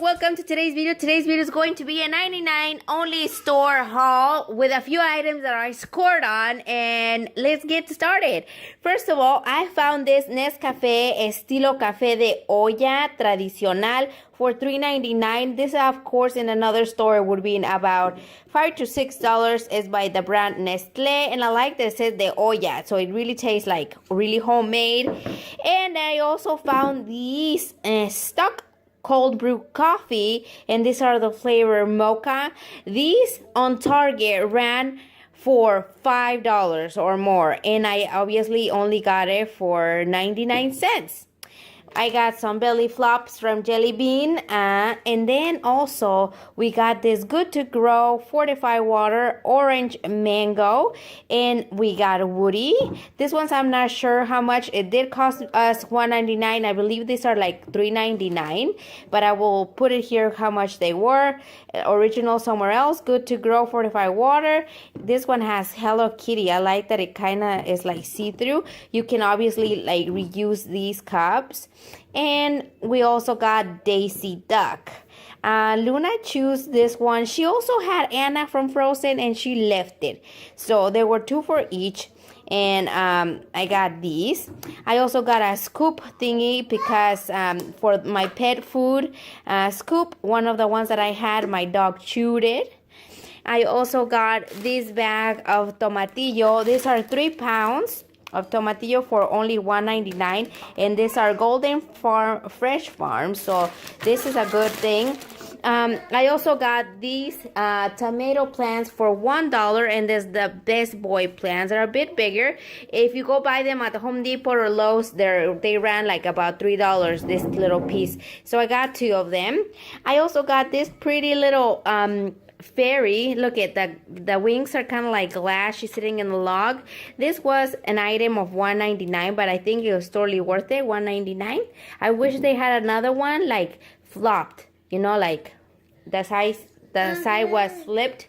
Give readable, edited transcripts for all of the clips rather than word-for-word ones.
welcome to today's video. Today's video is going to be a 99 only store haul with a few items that I scored on, and let's get started. First of all, I found this Nescafé estilo café de olla tradicional for $3.99. This, of course, in another store would be about $5 to $6. It's by the brand Nestlé, and I like that it says de olla, so it really tastes like really homemade. And I also found these stock cold brew coffee, and these are the flavor mocha. These on Target ran for $5 or more, and I obviously only got it for 99 cents. I got some belly flops from Jelly Bean, and then also we got this Good to Grow fortified water orange mango, and we got Woody. This one's I'm not sure how much. It did cost us $1.99. I believe these are like $3.99, but I will put it here how much they were. Original somewhere else. Good to Grow fortified water. This one has Hello Kitty. I like that it kind of is like see-through. You can obviously like reuse these cups. And we also got Daisy Duck. Luna chose this one. She also had Anna from Frozen, and she left it. So there were two for each. And I got these. I also got a scoop thingy because for my pet food scoop, one of the ones that I had, my dog chewed it. I also got this bag of tomatillo. These are 3 pounds of tomatillo for only $1.99, and these are Golden Farm Fresh Farm, so this is a good thing. I also got these tomato plants for $1, and there's the Best Boy plants. They're a bit bigger. If you go buy them at the Home Depot or Lowe's, they ran like about $3 this little piece. So I got 2 of them. I also got this pretty little fairy. Look at the wings are kind of like glass. She's sitting in the log. This was an item of $1.99, but I think it was totally worth it. $1.99. I wish they had another one like flopped, you know, like the side was flipped.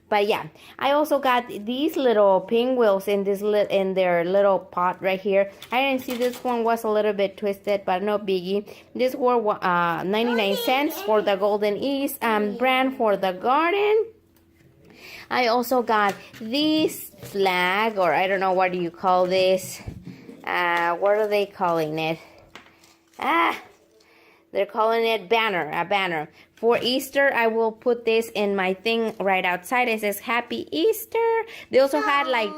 But yeah, I also got these little pinwheels in their little pot right here. I didn't see this one was a little bit twisted, but no biggie. This were 99 cents for the Golden East brand for the garden. I also got this flag, or I don't know, what do you call this? What are they calling it? They're calling it a banner. For Easter, I will put this in my thing right outside. It says Happy Easter. They also had like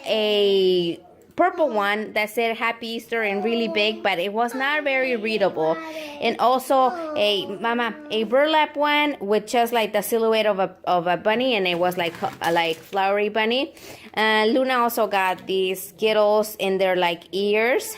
a purple one that said Happy Easter in really big, but it was not very readable. And also a burlap one with just like the silhouette of a bunny, and it was like flowery bunny. Luna also got these Skittles in their like ears.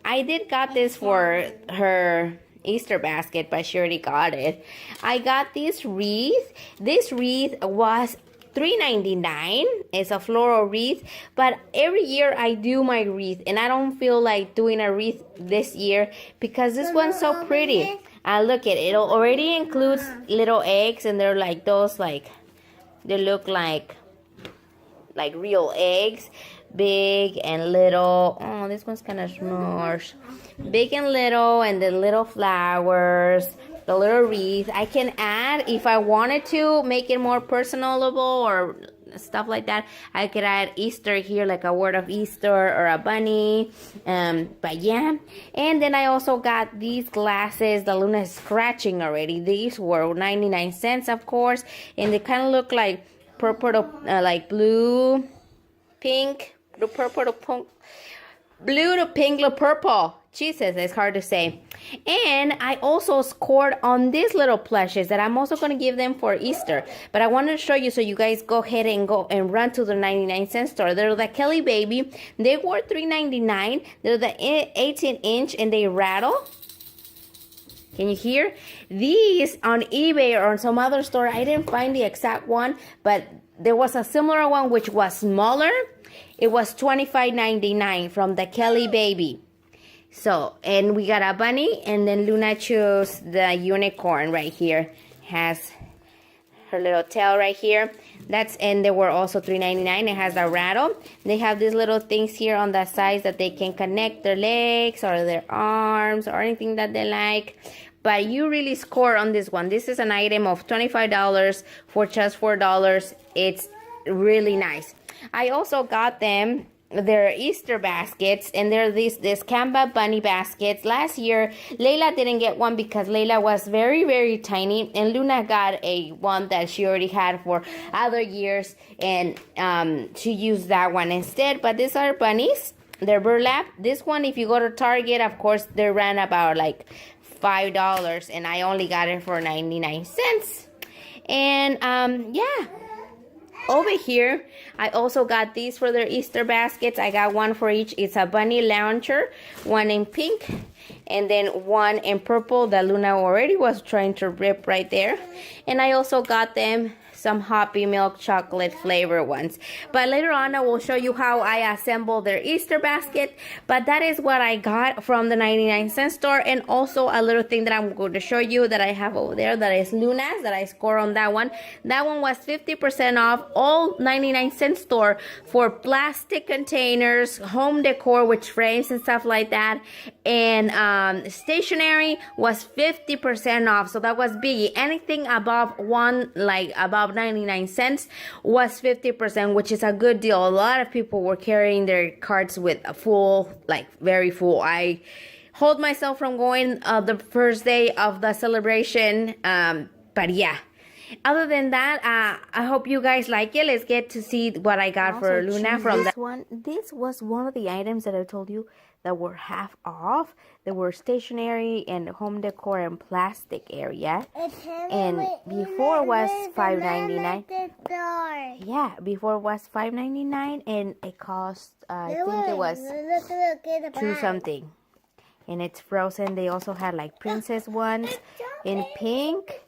I did got this for her Easter basket, but she already got it. I got this wreath. This wreath was $3.99. It's a floral wreath, but every year I do my wreath, and I don't feel like doing a wreath this year because this one's so pretty. Look at it. It already includes little eggs, and they're like those, like they look like real eggs. Big and little. Oh, this one's kind of small. Big and little, and the little flowers, the little wreath. I can add, if I wanted to make it more personable or stuff like that, I could add Easter here, like a word of Easter or a bunny. But yeah. And then I also got these glasses that Luna is scratching already. These were 99 cents, of course, and they kind of look like purple, like blue, pink. The purple to pink, blue to pink to purple. Jesus, it's hard to say. And I also scored on these little plushes that I'm also going to give them for Easter. But I wanted to show you, so you guys go ahead and go and run to the 99-cent store. They're the Kelly Baby. They were $3.99. They're the 18-inch, and they rattle. Can you hear? These on eBay or on some other store, I didn't find the exact one, but there was a similar one which was smaller. It was $25.99 from the Kelly Baby. So, and we got a bunny, and then Luna chose the unicorn right here. Has her little tail right here. And they were also $3.99. It has a rattle. They have these little things here on the sides that they can connect their legs or their arms or anything that they like. but you really score on this one. This is an item of $25 for just $4. It's really nice. I also got them their Easter baskets, and they're this Canva bunny baskets. Last year Layla didn't get one because Layla was very tiny, and Luna got a one that she already had for other years, and she used that one instead. But these are bunnies. They're burlap. This one, if you go to Target, of course they ran about like $5, and I only got it for 99 cents. And yeah, over here I also got these for their Easter baskets. I got one for each. It's a bunny launcher, one in pink and then one in purple that Luna already was trying to rip right there. And I also got them some Hubby milk chocolate flavor ones. But later on I will show you how I assemble their Easter basket. But that is what I got from the 99-cent store. And also a little thing that I'm going to show you that I have over there, that is Luna's, that I score on that one. That one was 50% off all 99-cent store for plastic containers, home decor with frames and stuff like that. And stationery was 50% off. So that was biggie. Anything above above 99 cents was 50%, which is a good deal. A lot of people were carrying their carts with a full, very full. I hold myself from going the first day of the celebration. But yeah, other than that, I hope you guys like it. Let's get to see what I got for Luna from that one. This was one of the items that I told you that were half off. They were stationery and home decor and plastic area. And before was $5.99. Yeah, before was $5.99, and it cost I think it was $2 something. And it's frozen. They also had like princess ones in pink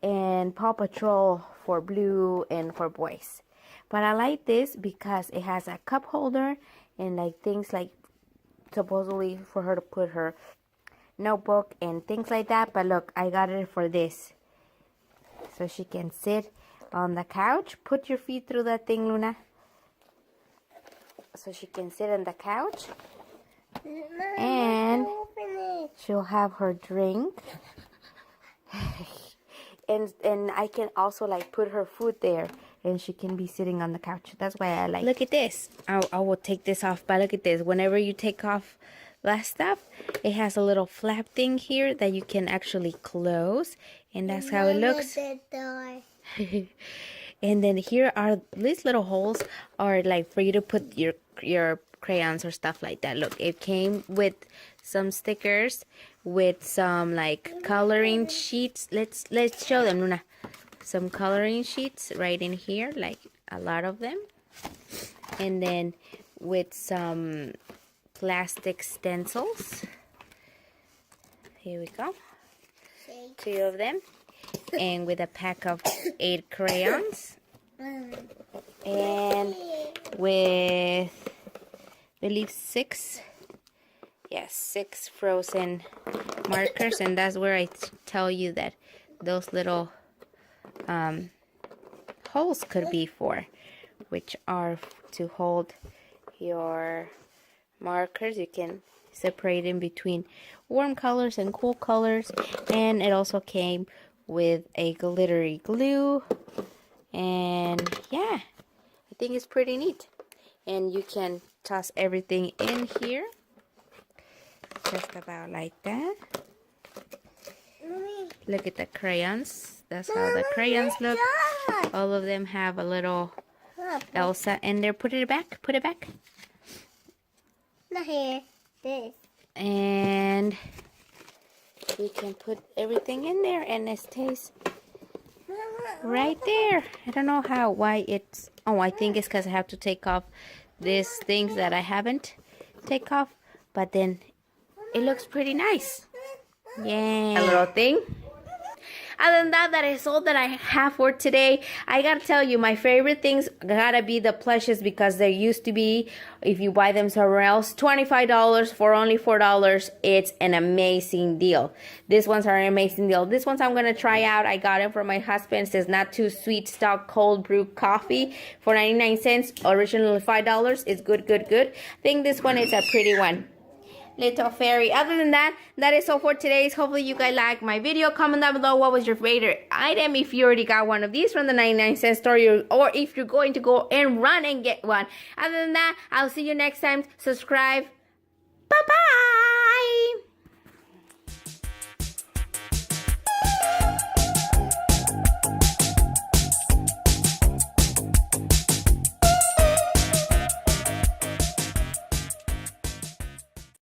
and Paw Patrol for blue and for boys. But I like this because it has a cup holder and like things like supposedly for her to put her notebook and things like that. But look, I got it for this, so she can sit on the couch. Put your feet through that thing, Luna, so she can sit on the couch, and she'll have her drink. and I can also like put her food there, and she can be sitting on the couch. That's why I like. Look at this. I will take this off, but look at this. Whenever you take off that stuff, it has a little flap thing here that you can actually close, and that's how it looks. And then here are these little holes are like for you to put your crayons or stuff like that. Look, it came with some stickers, with some like coloring sheets. Let's show them, Luna. Some coloring sheets right in here, like a lot of them, and then with some plastic stencils. Here we go, 2 of them, and with a pack of 8 crayons, and with I believe 6 frozen markers. And that's where I tell you that those little holes could be for, which are to hold your markers. You can separate in between warm colors and cool colors. And it also came with a glittery glue, and yeah, I think it's pretty neat. And you can toss everything in here just about like that. Look at the crayons. That's how the crayons look. All of them have a little Elsa in there. Put it back. Put it back. Not here. This. And you can put everything in there, and it stays right there. I don't know why it's. Oh, I think it's because I have to take off these things that I haven't take off. But then it looks pretty nice. Yay. A little thing. Other than that, that is all that I have for today. I gotta tell you, my favorite things gotta be the plushes, because there used to be, if you buy them somewhere else, $25 for only $4. It's an amazing deal. These ones are an amazing deal. This ones I'm gonna try out. I got it from my husband. It says not too sweet stock cold brew coffee for 99 cents. Originally $5. It's good, good, good. I think this one is a pretty one. little fairy. Other than that, that is all for today. Hopefully you guys like my video. Comment down below what was your favorite item, if you already got one of these from the 99-cent store, or if you're going to go and run and get one. Other than that, I'll see you next time. Subscribe.